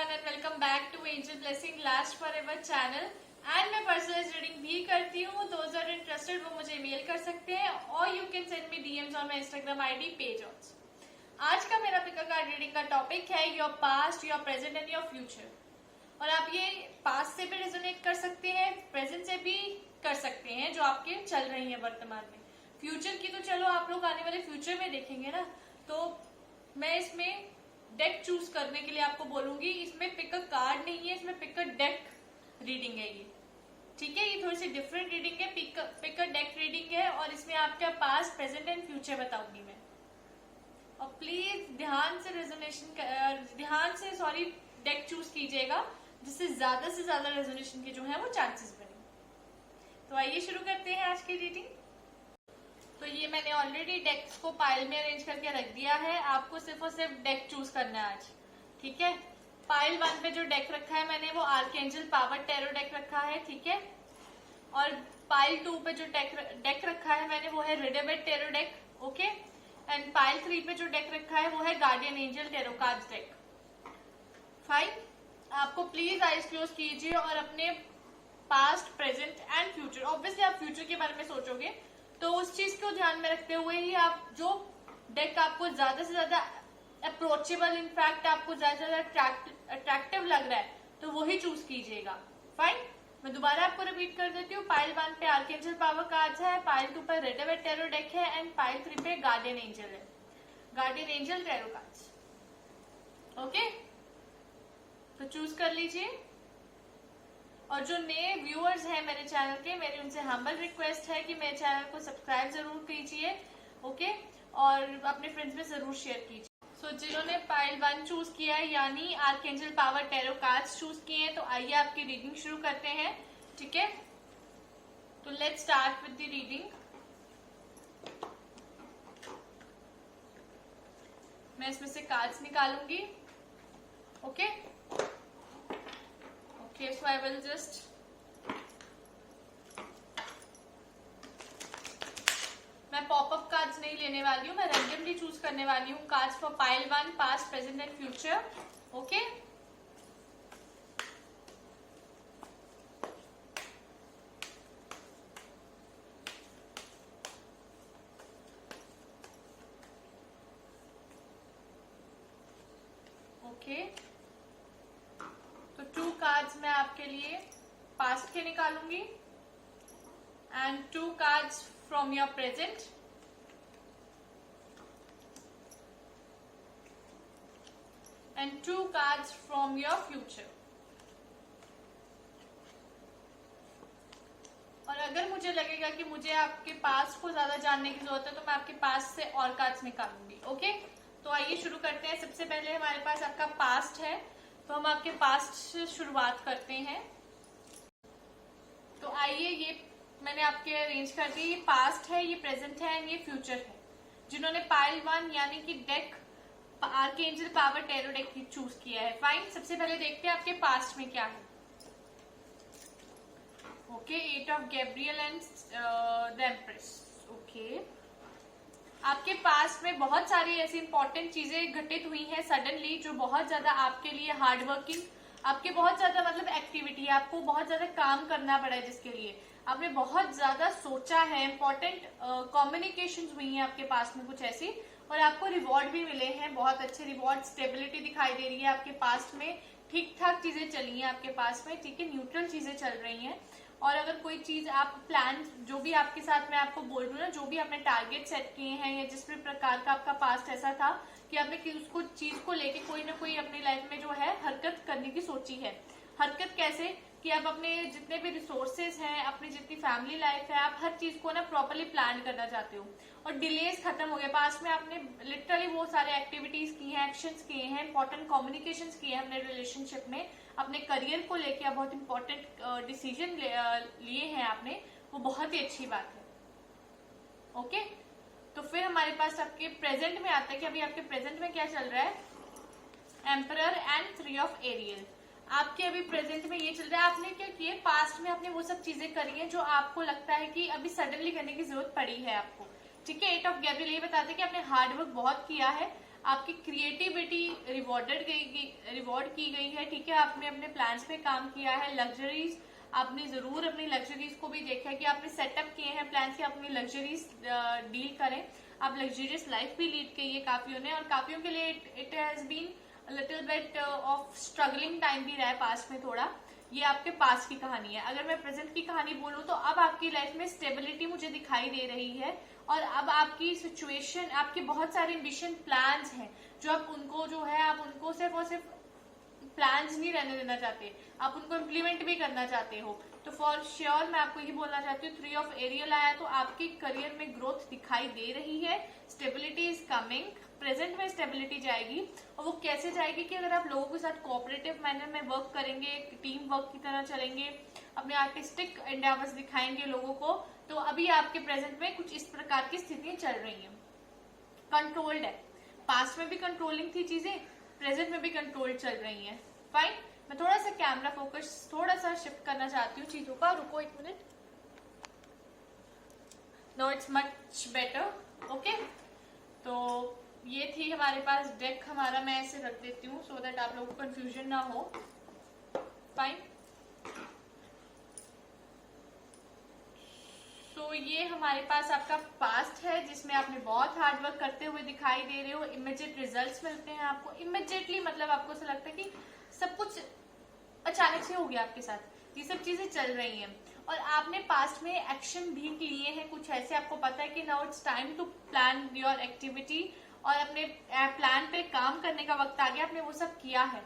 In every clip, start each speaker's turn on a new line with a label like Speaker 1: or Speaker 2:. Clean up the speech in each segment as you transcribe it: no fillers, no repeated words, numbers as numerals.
Speaker 1: everyone and welcome back to Angel Blessing Last Forever channel। And मैं personalise reading भी करती हूँ। Those are interested वो मुझे मेल कर सकते हैं और you can send me DMs on my Instagram ID page also. आज का मेरा पिक कार्ड रीडिंग का टॉपिक है your past, your present and your future. और आप ये पास्ट से भी रेजोनेट कर सकते हैं, प्रेजेंट से भी कर सकते हैं जो आपके चल रही है वर्तमान में। फ्यूचर की तो चलो आप लोग आने वाले फ्यूचर में देखेंगे ना, तो मैं इसमें डेक चूज करने के लिए आपको बोलूंगी। इसमें पिक अ कार्ड नहीं है, इसमें पिक अ डेक रीडिंग है ये, ठीक है। ये थोड़ी सी डिफरेंट रीडिंग है, पिक अ डेक रीडिंग है और इसमें आपका पास्ट, प्रेजेंट एंड फ्यूचर बताऊंगी मैं। और प्लीज ध्यान से डेक चूज कीजिएगा जिससे ज्यादा रेजोनेशन के जो है वो चांसेस बने। तो आइए शुरू करते हैं आज की रीडिंग। तो ये मैंने ऑलरेडी डेक्स को पाइल में अरेंज करके रख दिया है। आपको सिर्फ और सिर्फ डेक चूज करना है आज, ठीक है। पाइल 1 पे जो डेक रखा है मैंने वो आर्कएंजल पावर टैरो डेक रखा है, ठीक है। और पाइल 2 पे जो डेक रखा है मैंने वो है Rider Waite tarot deck, okay. And pile 3 पे जो डेक रखा है वो है guardian angel tarot cards deck. Fine, आपको प्लीज आइज क्लोज कीजिए और अपने past, present and future, obviously आप फ्यूचर के बारे में सोचोगे तो उस चीज को ध्यान में रखते हुए ही आप जो डेक आपको ज्यादा से ज्यादा अप्रोचेबल, इनफैक्ट आपको ज्यादा से ज्यादा अट्रैक्टिव लग रहा है तो वही चूज कीजिएगा। फाइन, मैं दोबारा आपको रिपीट कर देती हूँ। पाइल 1 पे आर्कएंजल पावर कार्ड्स है, पाइल 2 पे रिडेबेट टैरो डेक है एंड पाइल 3 पे गार्डियन एंजल है, guardian angel tarot cards, okay. तो चूज कर लीजिए। और जो नए व्यूअर्स हैं मेरे चैनल के, मेरी उनसे हम्बल रिक्वेस्ट है कि मेरे चैनल को सब्सक्राइब जरूर कीजिए, ओके। और अपने फ्रेंड्स में जरूर शेयर कीजिए। सो जिन्होंने पाइल 1 चूज किया है यानी archangel power tarot cards choose किए हैं, तो आइए आपकी रीडिंग शुरू करते हैं, ठीक है। तो let's start with the reading. मैं इसमें से कार्ड्स निकालूंगी, okay. Okay, so I will just मैं पॉपअप कार्ड्स नहीं लेने वाली हूँ, मैं रैंडमली चूज करने वाली हूँ cards for pile 1, past, present and future, okay. Okay, तो 2 कार्ड्स मैं आपके लिए पास्ट के निकालूंगी and 2 cards from your present and 2 cards from your future. और अगर मुझे लगेगा कि मुझे आपके पास्ट को ज्यादा जानने की जरूरत है तो मैं आपके पास्ट से और कार्ड्स निकालूंगी, ओके। तो आइए शुरू करते हैं। सबसे पहले हमारे पास आपका पास्ट है, तो हम आपके पास्ट से शुरुआत करते हैं। तो आइए, ये मैंने आपके अरेंज कर दी। ये पास्ट है, ये प्रेजेंट है एंड ये फ्यूचर है। जिन्होंने पाइल 1 यानी कि deck archangel power tarot deck choose किया है। फाइन, सबसे पहले देखते हैं आपके पास्ट में क्या है। Okay, 8 of Gabriel and the empress, okay. आपके पास में बहुत सारी ऐसी इंपॉर्टेंट चीजें घटित हुई हैं सडनली, जो बहुत ज्यादा आपके लिए हार्ड वर्किंग, आपके बहुत ज्यादा मतलब एक्टिविटी है, आपको बहुत ज्यादा काम करना पड़ा है, जिसके लिए आपने बहुत ज्यादा सोचा है। इंपॉर्टेंट कम्युनिकेशंस हुई हैं आपके पास में कुछ ऐसी, और आपको रिवॉर्ड भी मिले हैं, बहुत अच्छे रिवॉर्ड। स्टेबिलिटी दिखाई दे रही है आपके पास में, ठीक ठाक चीजें चली हैं आपके पास में, ठीक है, न्यूट्रल चीजें चल रही हैं। और अगर कोई चीज आप प्लान, जो भी आपके साथ मैं आपको बोल रही हूँ ना, जो भी आपने टारगेट सेट किए हैं या जिस भी प्रकार का आपका पास्ट ऐसा था कि आपने उसको चीज को लेके कोई ना कोई अपनी लाइफ में जो है हरकत करने की सोची है। हरकत कैसे कि आप अपने जितने भी रिसोर्सेज हैं, अपनी जितनी फैमिली लाइफ है, आप हर चीज को ना प्रॉपरली प्लान करना चाहते हो और डिलेज खत्म हो गए। पास्ट में आपने लिटरली वो सारे एक्टिविटीज की हैं, एक्शंस किए हैं, इंपॉर्टेंट कम्युनिकेशंस किए हैं अपने रिलेशनशिप में, अपने करियर को लेके बहुत इंपॉर्टेंट डिसीजन लिए हैं आपने, वो बहुत ही अच्छी बात है, ओके। तो फिर हमारे पास आपके प्रेजेंट में आता है कि अभी आपके प्रेजेंट में क्या चल रहा है। Emperor and 3 of aerial. आपके अभी प्रेजेंट में ये चल रहा है, आपने क्या किया, पास्ट में आपने वो सब चीजें करी हैं जो आपको लगता है कि अभी सडनली करने की जरूरत पड़ी है आपको, ठीक है। 8 ऑफ गैब्रियल ये बताते हैं कि आपने हार्ड वर्क बहुत किया है, आपकी क्रिएटिविटी रिवॉर्ड की गई है, ठीक है। आपने अपने प्लान्स पे काम किया है। लग्जरीज आपने जरूर अपनी लग्जरीज को भी देखा है कि आपने सेटअप किए हैं प्लान्स की अपनी लग्जरीज डील करें। आप लग्जरियस लाइफ भी लीड की है काफियों ने, और काफियों के लिए it has been little bit of struggling time भी रहा है पास्ट में थोड़ा। ये आपके पास की कहानी है। अगर मैं प्रेजेंट की कहानी बोलूं तो अब आपकी लाइफ में स्टेबिलिटी मुझे दिखाई दे रही है, और अब आपकी सिचुएशन, आपके बहुत सारे एम्बिशन प्लान्स हैं जो आप उनको जो है आप उनको सिर्फ और सिर्फ प्लान्स नहीं रहने देना चाहते, आप उनको इम्प्लीमेंट भी करना चाहते हो। तो फॉर श्योर मैं आपको ये बोलना चाहती हूँ, 3 ऑफ एरियल आया तो आपके करियर में ग्रोथ दिखाई दे रही है। स्टेबिलिटी इज कमिंग, प्रेजेंट में स्टेबिलिटी जाएगी। और वो कैसे जाएगी कि अगर आप लोगों के साथ कोऑपरेटिव मैनर में वर्क करेंगे, टीम वर्क की तरह चलेंगे, अपने आर्टिस्टिक एंडेवर्स दिखाएंगे लोगों को, तो अभी आपके प्रेजेंट में कुछ इस प्रकार की स्थितियां चल रही हैं। कंट्रोल्ड है, पास्ट में भी कंट्रोलिंग थी चीजें, प्रेजेंट में भी कंट्रोल चल रही हैं। फाइन, मैं थोड़ा सा कैमरा फोकस थोड़ा सा शिफ्ट करना चाहती हूँ चीजों का। रुको 1 minute. No it's much better. Okay, तो ये थी हमारे पास डेक हमारा। मैं ऐसे रख देती हूँ सो दैट आप लोगों को कंफ्यूजन ना हो। फाइन, तो ये हमारे पास आपका पास्ट है जिसमें आपने बहुत हार्ड वर्क करते हुए दिखाई दे रहे हो। इमीडिएट रिजल्ट्स मिलते हैं आपको। इमीडिएटली मतलब आपको ऐसा लगता है कि सब कुछ अचानक से हो गया आपके साथ, ये सब चीजें चल रही हैं। और आपने पास्ट में एक्शन भी लिए हैं कुछ ऐसे, आपको पता है कि now it's time to plan your activity, और अपने प्लान पे काम करने का वक्त आ गया। आपने वो सब किया है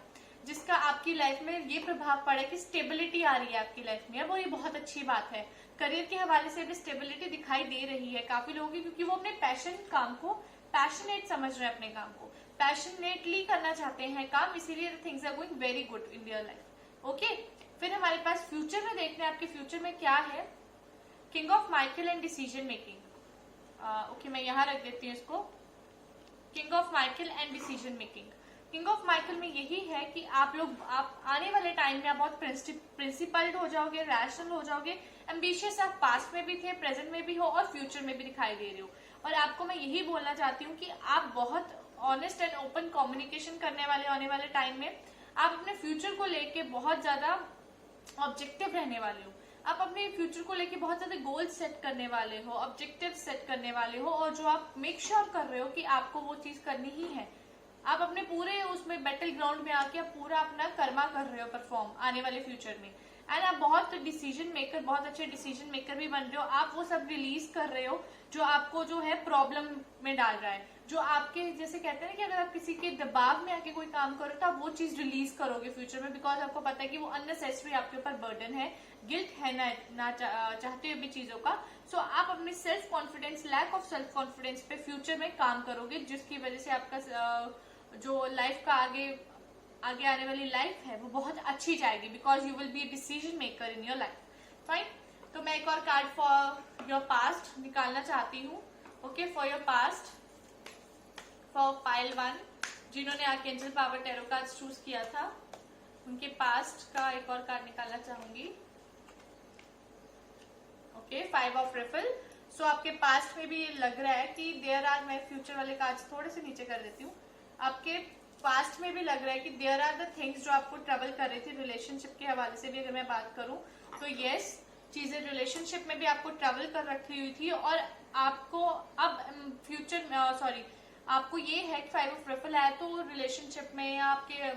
Speaker 1: जिसका आपकी लाइफ में ये प्रभाव पड़ा कि स्टेबिलिटी आ रही है आपकी लाइफ में। अब वो ये बहुत अच्छी बात है। करियर के हवाले से भी स्टेबिलिटी दिखाई दे रही है काफी लोगों की, क्योंकि वो अपने पैशन काम को पैशनेट समझ रहे हैं, अपने काम को पैशनेटली करना चाहते हैं काम, इसीलिए things are going very good in your life. Okay, फिर हमारे पास फ्यूचर में देखते हैं आपके फ्यूचर में क्या है। King of Michael and decision making. Okay, मैं यहाँ रख देती हूँ इसको। King of Michael and decision making. King of Michael में यही है कि आप आने वाले टाइम में आप बहुत प्रिंसिपल्ड हो जाओगे, रैशनल हो जाओगे, एम्बिशियस आप पास्ट में भी थे, प्रेजेंट में भी हो और फ्यूचर में भी दिखाई दे रहे हो। और आपको मैं यही बोलना चाहती हूँ कि आप बहुत ऑनेस्ट एंड ओपन कम्युनिकेशन करने वाले आने वाले टाइम में। आप अपने फ्यूचर को लेके बहुत ज्यादा ऑब्जेक्टिव रहने वाले हो। आप अपने फ्यूचर को लेके बहुत ज्यादा गोल सेट करने वाले हो, ऑब्जेक्टिव सेट करने वाले हो, और जो आप मेक श्योर कर रहे हो कि आपको वो चीज करनी ही है। आप अपने पूरे उसमें बैटल ग्राउंड में आके आप पूरा अपना कर्मा कर रहे हो परफॉर्म आने वाले फ्यूचर में। एंड आप बहुत डिसीजन मेकर, बहुत अच्छे डिसीजन मेकर भी बन रहे हो। आप वो सब रिलीज कर रहे हो जो आपको जो है प्रॉब्लम में डाल रहा है, जो आपके जैसे कहते हैं कि अगर आप किसी के दबाव में आके कोई काम करो तो आप वो चीज रिलीज करोगे फ्यूचर में, बिकॉज आपको पता है कि वो अननेसेसरी आपके ऊपर बर्डन है, गिल्ट है ना चाहते हुए भी चीजों का। सो आप अपने self confidence, lack of self confidence पे फ्यूचर में काम करोगे, जिसकी वजह से आपका जो लाइफ का आगे आने वाली लाइफ है वो बहुत अच्छी जाएगी, because you will be a decision maker in your life. Fine, तो मैं एक और कार्ड फॉर योर पास्ट निकालना चाहती हूँ। Okay, for your past, for pile 1 जिन्होंने archangel power tarot card choose किया था, उनके पास्ट का एक और कार्ड निकालना चाहूंगी। Okay, 5 of रिफल। सो आपके पास्ट में भी लग रहा है कि देयर आर, मैं फ्यूचर वाले कार्ड्स थोड़े से नीचे कर देती हूँ। आपके पास्ट में भी लग रहा है कि देयर आर द थिंग्स जो आपको ट्रबल कर रही थी। रिलेशनशिप के हवाले से भी अगर मैं बात करूं तो यस, चीजें रिलेशनशिप में भी आपको ट्रबल कर रखी हुई थी, और आपको अब फ्यूचर आपको ये है कि 5 ऑफ रिफल है तो रिलेशनशिप में या आपके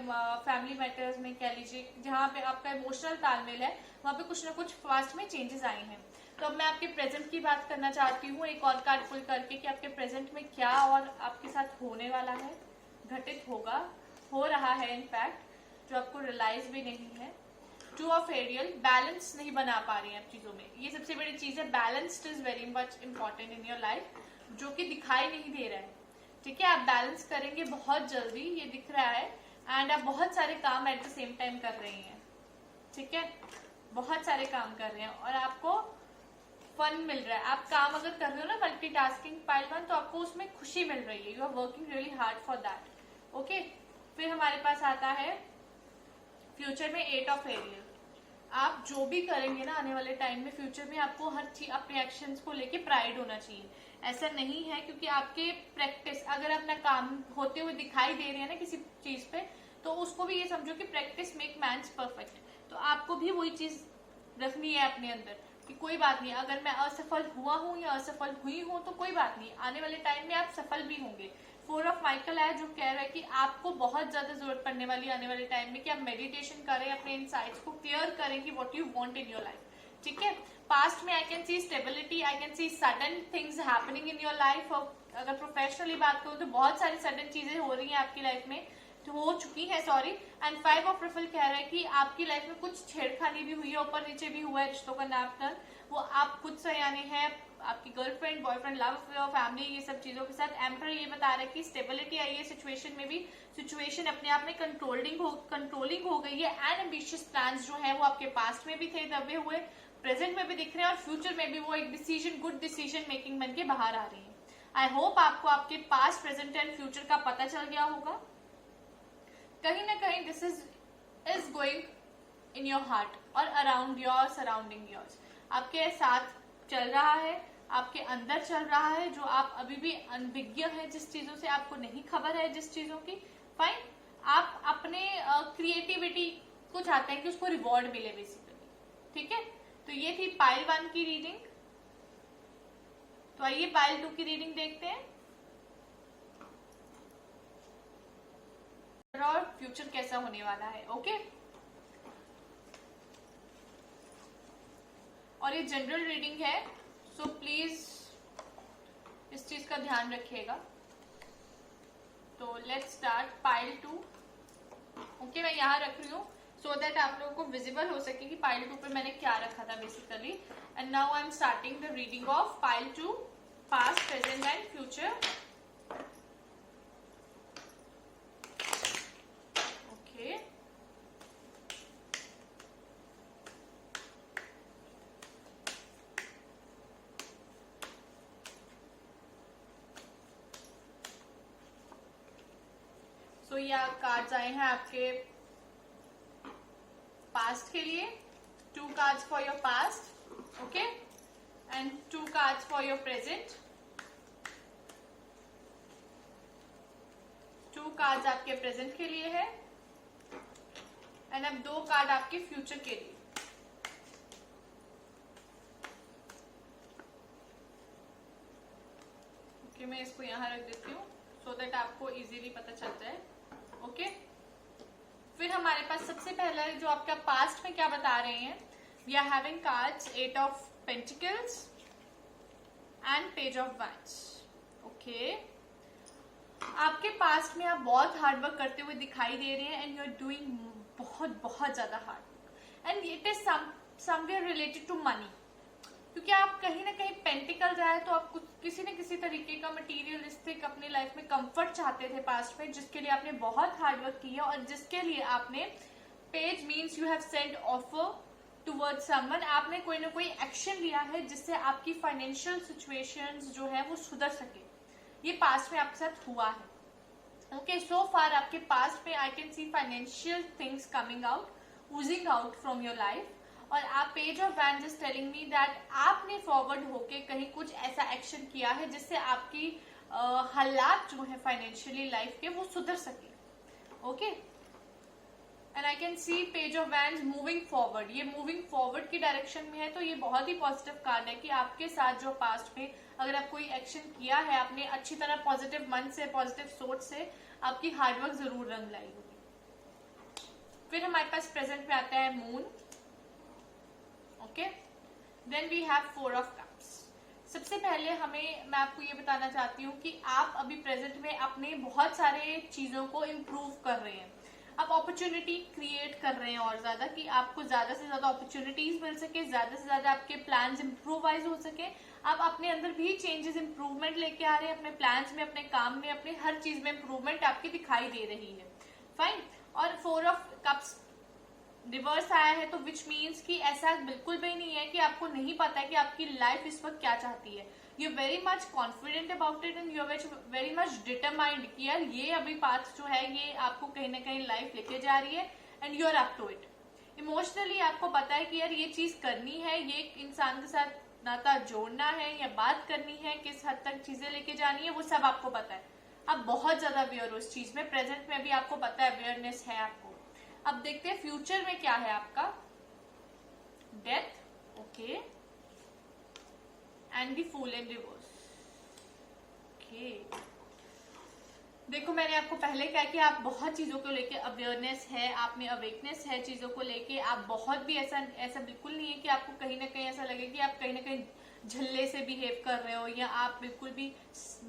Speaker 1: फैमिली मैटर्स में कह लीजिए, जहाँ पे आपका इमोशनल तालमेल है, वहाँ पे कुछ ना कुछ पास्ट में चेंजेस आए हैं। तो अब मैं आपके प्रेजेंट की बात करना चाहती हूँ एक और कार्ड पुल करके कि आपके प्रेजेंट में क्या और आपके साथ होने वाला है, घटित होगा, हो रहा है इनफैक्ट, जो आपको रियलाइज भी नहीं है। 2 ऑफ एरियल, बैलेंस नहीं बना पा रही हैं आप चीजों में, ये सबसे बड़ी चीज है। Balanced is very much important in your life, जो कि दिखाई नहीं दे रहा है। ठीक है, आप बैलेंस करेंगे बहुत जल्दी, ये दिख रहा है। एंड आप बहुत सारे काम एट द सेम टाइम कर रही हैं। ठीक है, बहुत सारे काम कर रहे हैं और आपको फन मिल रहा है। आप काम अगर कर रहे हो ना मल्टीटास्किंग पाइल 1, तो आपको उसमें खुशी मिल रही है। You are working really hard for that. Okay, फिर हमारे पास आता है फ्यूचर में 8 ऑफ एरियल। आप जो भी करेंगे ना आने वाले टाइम में फ्यूचर में, आपको हर चीज अपने एक्शंस को लेके प्राइड होना चाहिए। ऐसा नहीं है, क्योंकि आपके प्रैक्टिस अगर अपना काम होते हुए दिखाई दे रही है ना किसी चीज पे, तो उसको भी ये समझो कि प्रैक्टिस मेक मैन्स परफेक्ट। तो आपको भी वही चीज रखनी है अपने अंदर कि कोई बात नहीं, अगर मैं असफल हुआ हूं या असफल हुई हूं तो कोई बात नहीं, आने वाले टाइम में आप सफल भी होंगे। 4 ऑफ माइकल है जो कह रहा है कि आपको बहुत ज्यादा जरूरत पड़ने वाली आने वाले टाइम में कि आप मेडिटेशन करें, अपने इनसाइट्स को क्लियर करें कि what you want in your life. ठीक है, पास्ट में I can C stability, I can C sudden things happening in your life. अगर प्रोफेशनली बात करूं तो बहुत सारी सडन चीजें हो रही हैं आपकी लाइफ में, तो हो चुकी है, सॉरी। एंड 5 ऑफ रफल कह रहा है कि आपकी लाइफ में कुछ छेड़खानी भी हुई है, ऊपर नीचे भी हुआ है, रिश्तों का नाप टर्न, वो आप खुद से यानी है आपकी गर्लफ्रेंड, बॉयफ्रेंड, लव, फैमिली, ये सब चीजों के साथ। एम्पर ये बता रहा है कि स्टेबिलिटी आई है सिचुएशन में भी, सिचुएशन अपने आप में कंट्रोलिंग हो गई है। एंड एम्बिशियस प्लान्स जो है वो आपके पास्ट में भी थे, दबे हुए, प्रेजेंट में भी दिख रहे हैं, और फ्यूचर में भी वो एक डिसीजन, गुड डिसीजन मेकिंग बन के बाहर आ रही है। आई होप आपको आपके पास्ट, प्रेजेंट एंड फ्यूचर का पता चल गया होगा। कहीं ना कहीं this is going in your heart और अराउंड योर, सराउंडिंग योर्स, आपके साथ चल रहा है, आपके अंदर चल रहा है, जो आप अभी भी अनभिज्ञ है, जिस चीजों से आपको नहीं खबर है, जिस चीजों की, फाइन, आप अपने क्रिएटिविटी को चाहते हैं कि उसको रिवॉर्ड मिले बेसिकली। ठीक है, तो ये थी पाइल 1 की रीडिंग। तो आइए पाइल 2 की रीडिंग देखते हैं और फ्यूचर कैसा होने वाला है। ओके, और ये जनरल रीडिंग है, सो प्लीज इस चीज का ध्यान रखिएगा। तो लेट्स स्टार्ट पाइल 2। ओके, मैं यहाँ रख रही हूँ सो दैट आप लोगों को विजिबल हो सके कि पाइल 2 पे मैंने क्या रखा था basically. And now I am starting the reading of pile 2, past, present and future. Okay, so ये कार्ड्स आए हैं आपके पास्ट के लिए, 2 cards for your past, okay, and 2 cards for your present, 2 cards आपके प्रेजेंट के लिए है, एंड अब 2 कार्ड आपके फ्यूचर के लिए। ओके, मैं इसको यहाँ रख देती हूँ सो दैट आपको इजीली पता चलता है। ओके, फिर हमारे पास सबसे पहला जो आपका पास्ट में क्या बता रहे हैं, we are having cards 8 of pentacles and page of wands. Okay, आपके पास्ट में आप बहुत हार्डवर्क करते हुए दिखाई दे रहे हैं, एंड यू आर डूइंग बहुत ज्यादा hard work, and it is somewhere related to money, क्योंकि आप कहीं ना कहीं पेंटिकल जाए तो आप कुछ किसी न किसी तरीके का मटीरियलिस्टिक अपनी लाइफ में कंफर्ट चाहते थे पास्ट में, जिसके लिए आपने बहुत हार्डवर्क किया, और जिसके लिए आपने, page means you have send offer towards someone, आपने कोई ना कोई एक्शन लिया है जिससे आपकी फाइनेंशियल सिचुएशंस जो है वो सुधर सके। ये पास्ट में आपके साथ हुआ है। ओके, सो फार आपके पास्ट में I can C financial things coming out, Ojing out from your life, और आप page of wands is telling me that आपने फॉरवर्ड होके कहीं कुछ ऐसा एक्शन किया है जिससे आपकी हालात जो है फाइनेंशियली लाइफ के वो सुधर सके। Okay, and I can C page of wands moving forward, ये मूविंग फॉरवर्ड की डायरेक्शन में है, तो ये बहुत ही पॉजिटिव कार्ड है कि आपके साथ जो पास्ट में अगर आप कोई एक्शन किया है आपने अच्छी तरह पॉजिटिव मन से, पॉजिटिव सोच से, आपकी हार्डवर्क जरूर रंग लाई होगी। फिर हमारे पास प्रेजेंट में आता है moon. Okay, then we have 4 of cups. सबसे पहले मैं आपको ये बताना चाहती हूँ कि आप अभी प्रेजेंट में अपने बहुत सारे चीजों को इम्प्रूव कर रहे हैं, आप अपॉर्चुनिटी क्रिएट कर रहे हैं और ज्यादा, कि आपको ज्यादा से ज्यादा अपॉर्चुनिटीज मिल सके, ज्यादा से ज्यादा आपके प्लान्स इम्प्रूवाइज हो सके, आप अपने अंदर भी चेंजेस, इम्प्रूवमेंट लेके आ रहे हैं, अपने प्लान्स में, अपने काम में, अपने हर चीज में इम्प्रूवमेंट आपकी दिखाई दे रही है। फाइन, और 4 ऑफ कप्स रिवर्स आया है, तो विच मीन्स कि ऐसा बिल्कुल भी नहीं है कि आपको नहीं पता है कि आपकी लाइफ इस वक्त क्या चाहती है। You are very much confident about it, and you are very much determined कि यार ये अभी पाथ जो है ये आपको कहीं ना कहीं लाइफ लेके जा रही है, and you are up to it. Emotionally आपको पता है कि यार ये चीज करनी है, ये इंसान के साथ नाता जोड़ना है या बात करनी है, किस हद तक चीजें लेके जानी है, वो सब आपको पता है। आप बहुत ज्यादा अवेयर हो इस चीज में, प्रेजेंट में भी आपको पता है, अवेयरनेस है आपको। अब देखते हैं फ्यूचर में क्या है आपका। Death, okay, and the fool in reverse. Okay, देखो मैंने आपको पहले कहा कि आप बहुत चीजों को लेके अवेयरनेस है, आप में अवेकनेस है चीजों को लेके। आप बहुत भी ऐसा बिल्कुल नहीं है कि आपको कहीं ना कहीं ऐसा लगे कि आप कहीं ना कहीं झल्ले से बिहेव कर रहे हो, या आप बिल्कुल भी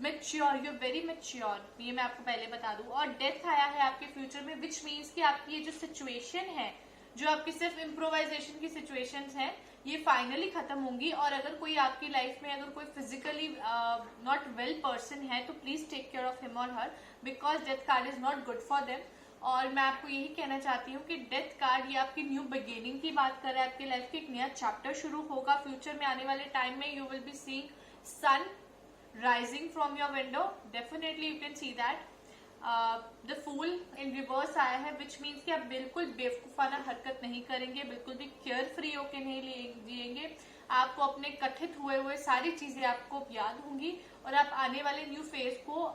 Speaker 1: मेच्योर, यू वेरी मेच्योर, ये मैं आपको पहले बता दूं। और डेथ आया है आपके फ्यूचर में, विच मीन्स कि आपकी ये जो सिचुएशन है, जो आपकी सिर्फ इम्प्रोवाइजेशन की सिचुएशंस हैं, ये फाइनली खत्म होंगी। और अगर कोई आपकी लाइफ में अगर कोई फिजिकली नॉट वेल पर्सन है, तो please take care of him और her, because death card is not good for them. और मैं आपको यही कहना चाहती हूँ कि डेथ कार्ड ये आपकी न्यू बिगिनिंग की बात कर रहा है, आपकी लाइफ की एक नया चैप्टर शुरू होगा फ्यूचर में। आने वाले टाइम में you will be seeing sun rising from your window, definitely you can see that. The fool in reverse आया है, विच मीन्स कि आप बिल्कुल बेवकूफाना हरकत नहीं करेंगे, बिल्कुल भी केयर फ्री होके नहीं जिएंगे। आपको अपने कथित हुए सारी चीजें आपको याद होंगी, और आप आने वाले न्यू फेज को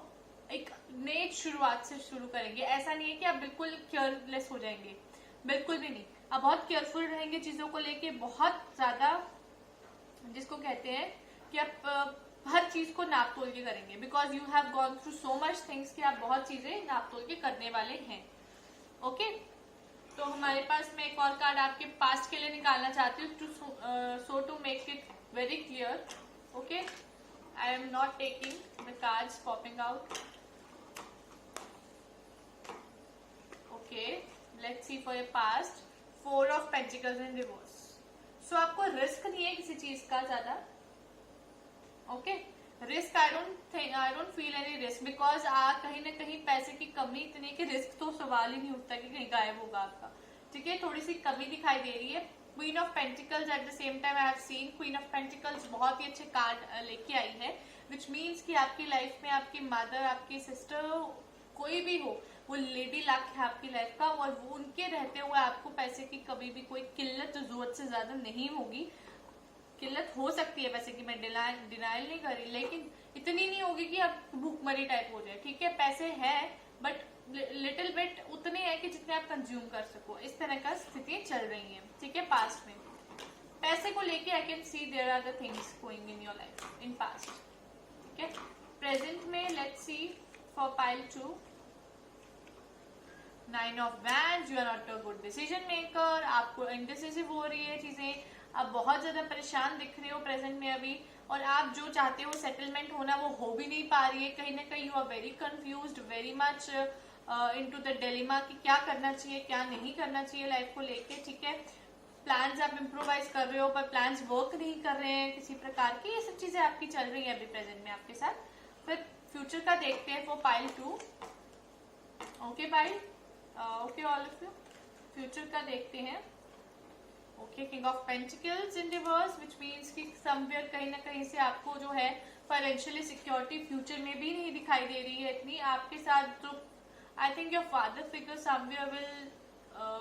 Speaker 1: एक नई शुरुआत से शुरू करेंगे। ऐसा नहीं है कि आप बिल्कुल केयरलेस हो जाएंगे, बिल्कुल भी नहीं। आप बहुत केयरफुल रहेंगे चीजों को लेके, बहुत ज्यादा, जिसको कहते हैं कि आप हर चीज को नाप तोल के करेंगे, because you have gone through so much things कि आप बहुत चीजें नाप तोल के करने वाले हैं। ओके, तो हमारे पास मैं एक और कार्ड आपके पास्ट के लिए निकालना चाहती हूँ, so to make it very clear. Okay, I am not taking the cards popping out. Okay, let's see for your past, 4 of pentacles in reverse. So आपको रिस्क नहीं है किसी चीज का ज्यादा। Okay, risk I don't feel any risk, because कहीं ना कहीं पैसे की कमी इतनी कि रिस्क तो सवाल ही नहीं उठता कि कहीं गायब होगा आपका। ठीक है, थोड़ी सी कमी दिखाई दे रही है। Queen of pentacles, at the same time I have seen queen of pentacles, बहुत ही अच्छे कार्ड लेके आई है, विच मीन्स कि आपकी लाइफ में आपकी मदर, आपकी सिस्टर, कोई भी हो, वो लेडी लक है आपकी लाइफ का, और वो उनके रहते हुए आपको पैसे की कभी भी कोई किल्लत जरूरत से ज्यादा नहीं होगी। किल्लत हो सकती है वैसे कि मैं डिनाइल नहीं कर रही, लेकिन इतनी नहीं होगी कि आप भूखमरी टाइप हो जाए। ठीक है, पैसे है बट लिटिल बिट उतने हैं कि जितने आप कंज्यूम कर सको, इस तरह का स्थिति चल रही है। ठीक है, पास्ट में पैसे को लेके I can see there are the things going in your life in past. ठीक है, प्रेजेंट में let's see for pile 2, 9 of wands, you are not a good decision maker, आपको इनडिसिसिव हो रही है चीजें, आप बहुत ज्यादा परेशान दिख रहे हो प्रेजेंट में अभी, और आप जो चाहते हो सेटलमेंट होना वो हो भी नहीं पा रही है। कहीं ना कहीं you are very confused, very much into the dilemma कि क्या करना चाहिए क्या नहीं करना चाहिए लाइफ को लेके। ठीक है, प्लान्स आप इम्प्रोवाइज कर रहे हो पर प्लान्स वर्क नहीं कर रहे हैं किसी प्रकार की, ये सब चीजें आपकी चल रही है अभी प्रेजेंट में आपके साथ। फिर फ्यूचर का देखते हैं for pile 2। Okay pile, okay all of you, future का देखते हैं। Okay, king of pentacles in reverse, which means कि समवेयर कहीं ना कहीं से आपको जो है फाइनेंशियली सिक्योरिटी फ्यूचर में भी नहीं दिखाई दे रही है इतनी आपके साथ। तो I think your father figure somewhere will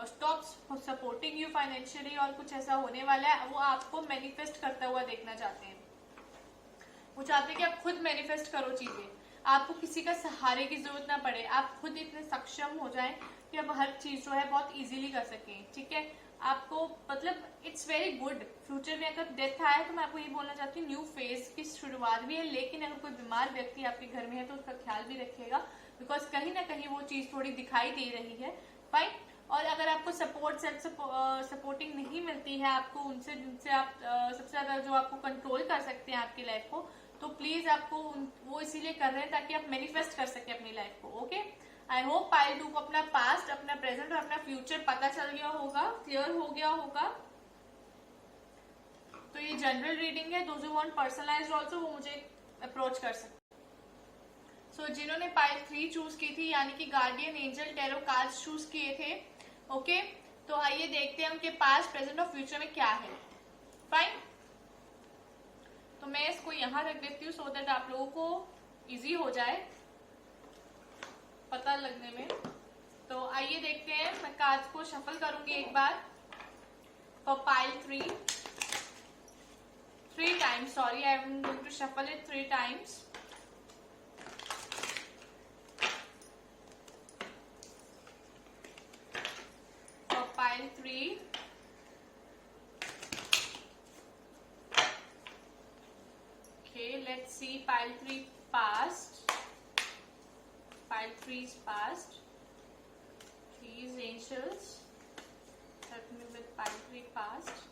Speaker 1: stop supporting you financially, और कुछ ऐसा होने वाला है। वो आपको मैनिफेस्ट करता हुआ देखना चाहते हैं, वो चाहते हैं कि आप खुद मैनिफेस्ट करो चीजें, आपको किसी का सहारे की जरूरत ना पड़े, आप खुद इतने सक्षम हो जाएं कि आप हर चीज जो है बहुत इजीली कर सकें। ठीक है, आपको मतलब इट्स वेरी गुड। फ्यूचर में अगर डेथ आए तो मैं आपको ये बोलना चाहती हूँ न्यू फेज की शुरुआत भी है, लेकिन अगर कोई बीमार व्यक्ति आपके घर में है तो उसका ख्याल भी रखिएगा, बिकॉज कहीं ना कहीं वो चीज थोड़ी दिखाई दे रही है। फाइन, और अगर आपको सपोर्ट सपोर्टिंग नहीं मिलती है आपको उनसे जिनसे आप सबसे ज्यादा जो आपको कंट्रोल कर सकते हैं आपकी लाइफ को, तो प्लीज आपको वो इसीलिए कर रहे हैं ताकि आप मैनिफेस्ट कर सके अपनी लाइफ को। ओके, आई होप पाइल 2 को अपना पास्ट, अपना प्रेजेंट और अपना फ्यूचर पता चल गया होगा, क्लियर हो गया होगा। तो ये जनरल रीडिंग है, those who want personalised also वो मुझे अप्रोच कर सकते। सो जिन्होंने पाइल 3 चूज की थी, यानी कि guardian angel tarot cards choose किए थे, ओके, तो आइए देखते हैं उनके पास्ट प्रेजेंट और फ्यूचर में क्या है। फाइन, तो मैं इसको यहां रख देती हूँ सो दैट आप लोगों को इजी हो जाए पता लगने में। तो आइए देखते हैं, मैं कार्ड्स को शफल करूंगी एक बार for pile 3। 3 times. Sorry, I am going to shuffle it 3 times. For pile 3. Okay, let's see. Pile 3 passed. Pile 3 is passed. Please, angels, help me with pile 3 passed.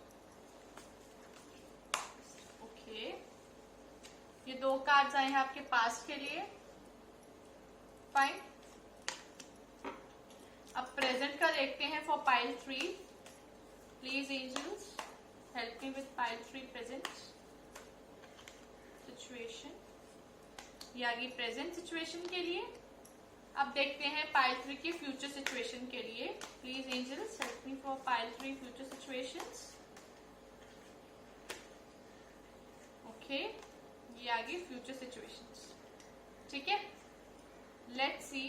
Speaker 1: Okay. ये 2 cards आए हैं आपके पास के लिए. Fine. अब present का देखते हैं for pile 3. Please angels help me with pile 3 present situation. ये आ गई प्रेजेंट सिचुएशन के लिए. अब देखते हैं पाइल 3 की फ्यूचर सिचुएशन के लिए. Please angels help me for pile 3 future situations. Okay, ये आ गई फ्यूचर सिचुएशंस. ठीक है, लेट्स सी.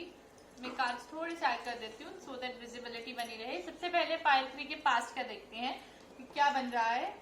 Speaker 1: मैं कार्ड्स थोड़ी सी ऐड कर देती हूँ सो दैट विजिबिलिटी बनी रहे. सबसे पहले पाइल 3 के पास्ट का देखते हैं कि क्या बन रहा है.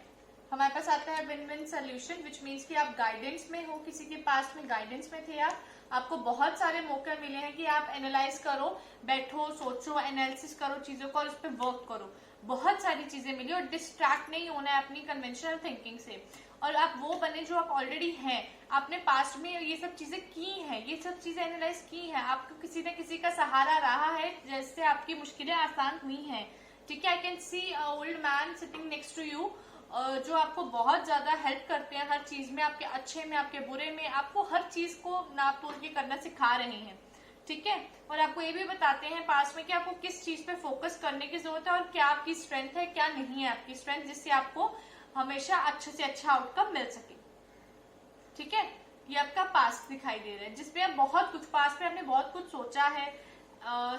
Speaker 1: हमारे पास आता है win win solution, which means कि आप गाइडेंस में हो. किसी के पास्ट में गाइडेंस में थे आप. आपको बहुत सारे मौके मिले हैं कि आप एनालाइज करो, बैठो, सोचो, एनालिसिस करो चीजों को और उस पर वर्क करो. बहुत सारी चीजें मिली और डिस्ट्रैक्ट नहीं होना है अपनी कन्वेंशनल थिंकिंग से. और आप वो बने जो आप ऑलरेडी हैं. आपने पास्ट में ये सब चीजें की हैं, ये सब चीजें एनालाइज की हैं. आपको किसी न किसी का सहारा रहा है जिससे आपकी मुश्किलें आसान हुई हैं. ठीक है, I can see a old man sitting next to you, जो आपको बहुत ज्यादा हेल्प करते हैं हर चीज में, आपके अच्छे में, आपके बुरे में. आपको हर चीज को नाप तोल के करना सिखा रहे हैं. ठीक है, और आपको ये भी बताते हैं पास में कि आपको किस चीज पे फोकस करने की जरूरत है और क्या आपकी स्ट्रेंथ है, क्या नहीं है आपकी स्ट्रेंथ, जिससे आपको हमेशा अच्छे से अच्छा आउटकम मिल सके. ठीक है, ये आपका पास्ट दिखाई दे रहा है जिसपे आप बहुत कुछ, पास्ट में आपने बहुत कुछ सोचा है.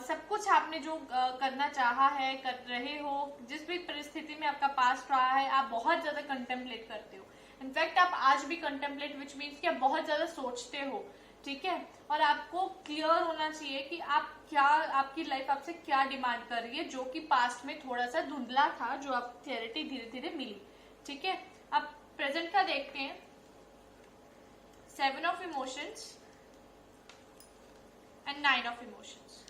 Speaker 1: सब कुछ आपने जो करना चाहा है, कर रहे हो. जिस भी परिस्थिति में आपका पास्ट रहा है आप बहुत ज्यादा कंटेम्पलेट करते हो. इनफैक्ट आप आज भी कंटेम्पलेट, विच मीन्स कि आप बहुत ज्यादा सोचते हो. ठीक है, और आपको क्लियर होना चाहिए कि आप क्या, आपकी लाइफ आपसे क्या डिमांड कर रही है, जो कि पास्ट में थोड़ा सा धुंधला था, जो आप क्लैरिटी धीरे धीरे मिली. ठीक है, अब प्रेजेंट का देखते हैं. 7 of emotions and 9 of emotions.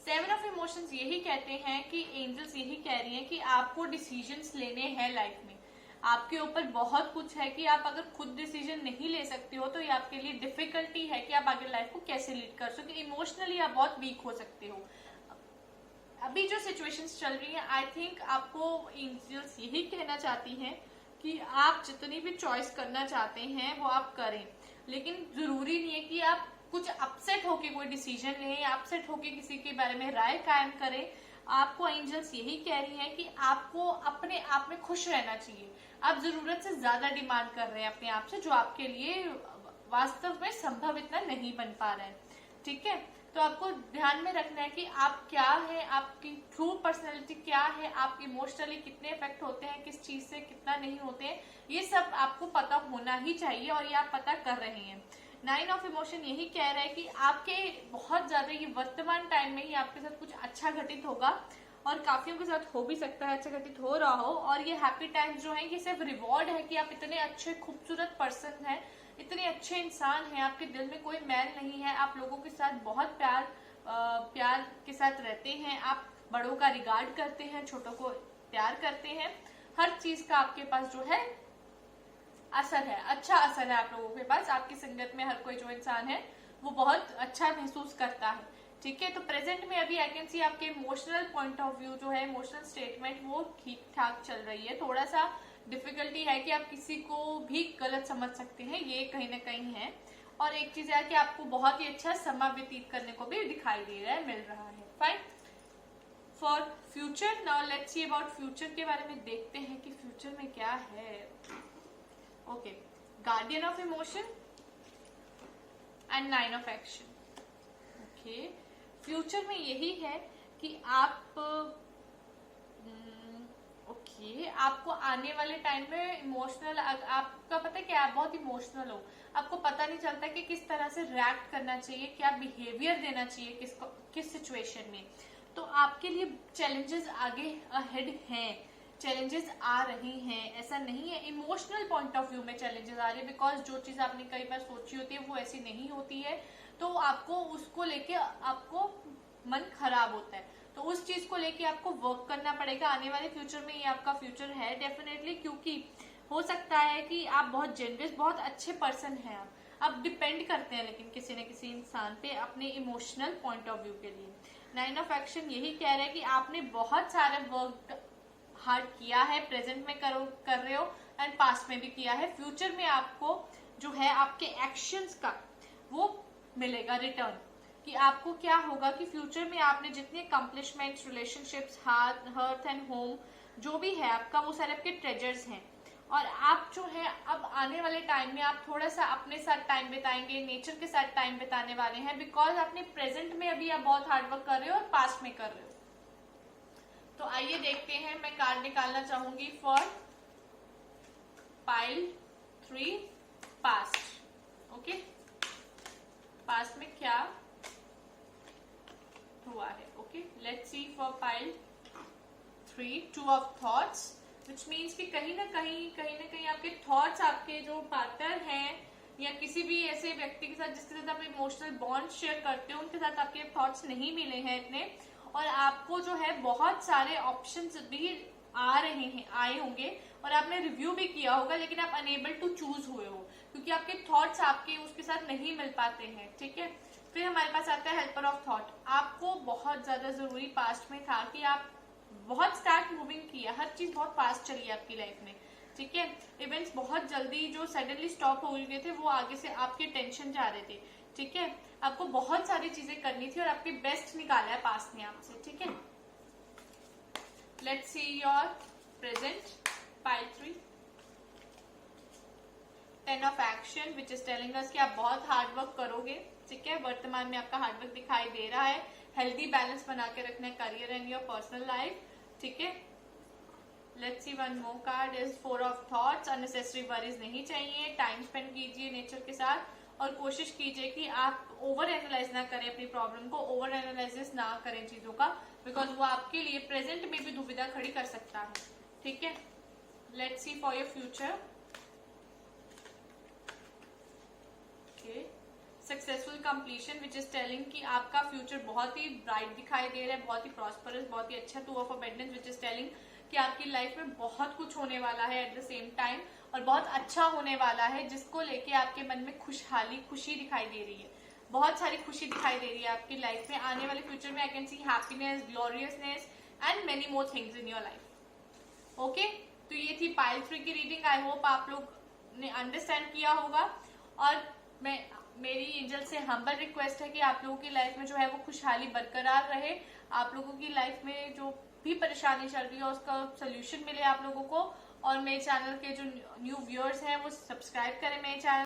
Speaker 1: 7 of emotions यही कहते हैं कि एंजल्स यही कह रही हैं कि आपको डिसीजंस लेने हैं लाइफ में. आपके ऊपर बहुत कुछ है कि आप अगर खुद डिसीजन नहीं ले सकते हो तो ये आपके लिए डिफिकल्टी है कि आप आगे लाइफ को कैसे लीड कर सके. इमोशनली आप बहुत वीक हो सकते हो. अभी जो सिचुएशंस चल रही हैं, आई थिंक आपको एंजल्स यही कहना चाहती हैं कि आप जितनी भी चॉइस करना चाहते हैं वो आप करें, लेकिन जरूरी नहीं है कि आप कुछ अपसेट होके कोई डिसीजन लें या अपसेट होके किसी के बारे में राय कायम करें. आपको एंजल्स यही कह रही हैं कि आपको अपने आप में खुश रहना चाहिए. आप जरूरत से ज्यादा डिमांड कर रहे हैं अपने आप से, जो आपके लिए वास्तव में संभव इतना नहीं बन पा रहा है. ठीक है, तो आपको ध्यान में रखना है कि आप क्या है, आपकी ट्रू पर्सनैलिटी क्या है, आप इमोशनली कितने इफेक्ट होते हैं, किस चीज से कितना नहीं होते हैं. ये सब आपको पता होना ही चाहिए और ये आप पता कर रहे हैं. 9 ऑफ इमोशन यही कह रहा है कि आपके बहुत ज्यादा ये वर्तमान टाइम में ही आपके साथ कुछ अच्छा घटित होगा और काफियों के साथ हो भी सकता है अच्छा घटित हो रहा हो. और ये हैप्पी टाइम्स जो है ये सिर्फ रिवॉर्ड है कि आप इतने अच्छे खूबसूरत पर्सन हैं, इतने अच्छे इंसान हैं, आपके दिल में कोई मैल नहीं है, आप लोगों के साथ बहुत प्यार के साथ रहते हैं, आप बड़ों का रिगार्ड करते हैं, छोटों को प्यार करते हैं. हर चीज का आपके पास जो है असर है, अच्छा असर है आप लोगों के पास. आपकी संगत में हर कोई जो इंसान है वो बहुत अच्छा महसूस करता है. ठीक है, तो प्रेजेंट में अभी आई कैन सी आपके इमोशनल पॉइंट ऑफ व्यू जो है, इमोशनल स्टेटमेंट वो ठीक ठाक चल रही है. थोड़ा सा डिफिकल्टी है कि आप किसी को भी गलत समझ सकते हैं, ये कहीं ना कहीं है. और एक चीज है कि आपको बहुत ही अच्छा समय व्यतीत करने को भी दिखाई दे रहा है, मिल रहा है. Fine. For future, now let's see about future के बारे में देखते हैं कि फ्यूचर में क्या है. Okay, guardian of emotion and 9 of action. Okay, future में यही है कि आप आपको आने वाले टाइम में इमोशनल, आपका पता है कि आप बहुत इमोशनल हो, आपको पता नहीं चलता कि किस तरह से रिएक्ट करना चाहिए, क्या बिहेवियर देना चाहिए किस सिचुएशन में. तो आपके लिए चैलेंजेस आगे अहेड हैं. चैलेंजेस आ रही हैं, ऐसा नहीं है। इमोशनल पॉइंट ऑफ व्यू में चैलेंजेस आ रही है, बिकॉज जो चीज आपने कई बार सोची होती है वो ऐसी नहीं होती है, तो आपको उसको लेके आपको मन खराब होता है, तो उस चीज को लेके आपको वर्क करना पड़ेगा। आने वाले फ्यूचर में ये आपका फ्यूचर है डेफिनेटली, क्योंकि हो सकता है कि आप बहुत जेनरस, बहुत अच्छे पर्सन हैं आप डिपेंड करते हैं लेकिन किसी न किसी इंसान पे अपने इमोशनल पॉइंट ऑफ व्यू के लिए। 9 ऑफ एक्शन यही कह रहा है कि आपने बहुत सारा वर्क हार्ड किया है, प्रेजेंट में कर रहे हो एंड पास्ट में भी किया है। फ्यूचर में आपको जो है आपके एक्शंस का वो मिलेगा रिटर्न, कि आपको क्या होगा कि फ्यूचर में आपने जितने accomplishments, relationships, hearth and home जो भी है आपका, वो सारे आपके ट्रेजर्स हैं। और आप जो है अब आने वाले टाइम में आप थोड़ा सा अपने साथ टाइम बिताएंगे, नेचर के साथ टाइम बिताने वाले हैं, बिकॉज अपने प्रेजेंट में अभी आप बहुत हार्डवर्क कर रहे हो और पास्ट में कर रहे हो। तो आइए देखते हैं, मैं कार्ड निकालना चाहूंगी for pile 3 past. Okay, past में क्या हुआ है। Okay, let's see for pile 3 2 of thoughts, which means कि कहीं ना कहीं आपके थॉट्स, आपके जो पार्टनर हैं या किसी भी ऐसे व्यक्ति के साथ जिसके साथ आप इमोशनल बॉन्ड शेयर करते हो, उनके साथ आपके थॉट्स नहीं मिले हैं इतने, और आपको जो है बहुत सारे ऑप्शंस भी आए होंगे और आपने रिव्यू भी किया होगा, लेकिन आप अनेबल टू चूज हुए हो क्योंकि आपके थॉट्स आपके उसके साथ नहीं मिल पाते हैं। ठीक है, फिर हमारे पास आता है हेल्पर ऑफ थॉट। आपको बहुत ज्यादा जरूरी पास्ट में था कि आप बहुत स्टार्ट मूविंग किया, हर चीज बहुत फास्ट चली आपकी लाइफ में। ठीक है, इवेंट्स बहुत जल्दी जो सडनली स्टॉप हो गए थे वो आगे से आपके टेंशन जा रहे थे। ठीक है, आपको बहुत सारी चीजें करनी थी और आपके बेस्ट निकाला है पास्ट ने आपसे। ठीक है, let's see your present pile 3 10 of action, which is telling us कि आप बहुत हार्डवर्क करोगे। ठीक है, वर्तमान में आपका हार्डवर्क दिखाई दे रहा है, हेल्दी बैलेंस बना के रखना है career and your personal life. ठीक है, let's see one more card is 4 of thoughts. Unnecessary worries नहीं चाहिए, टाइम स्पेंड कीजिए नेचर के साथ और कोशिश कीजिए कि आप ओवर एनालाइज ना करें अपनी प्रॉब्लम को, ओवर एनालाइसिस ना करें चीजों का, बिकॉज वो आपके लिए प्रेजेंट में भी दुविधा खड़ी कर सकता है। ठीक है, let's see for your future. Successful completion, which is telling कि आपका फ्यूचर बहुत ही ब्राइट दिखाई दे रहा है, बहुत ही प्रॉस्परस, बहुत ही अच्छा। 2 of abundance, which is telling कि आपकी लाइफ में बहुत कुछ होने वाला है एट द सेम टाइम और बहुत अच्छा होने वाला है, जिसको लेके आपके मन में खुशी दिखाई दे रही है, बहुत सारी खुशी दिखाई दे रही है आपकी लाइफ में। आने वाले फ्यूचर में I can see happiness, gloriousness and many more things in your life. Okay, तो ये थी पाइल 3 की रीडिंग। आई होप आप लोग ने अंडरस्टैंड किया होगा और मेरी एंजल से हम्बल रिक्वेस्ट है कि आप लोगों की लाइफ में जो है वो खुशहाली बरकरार रहे, आप लोगों की लाइफ में जो भी परेशानी चल रही है उसका सोल्यूशन मिले आप लोगों को, और मेरे चैनल के जो न्यू व्यूअर्स हैं वो सब्सक्राइब करें मेरे चैनल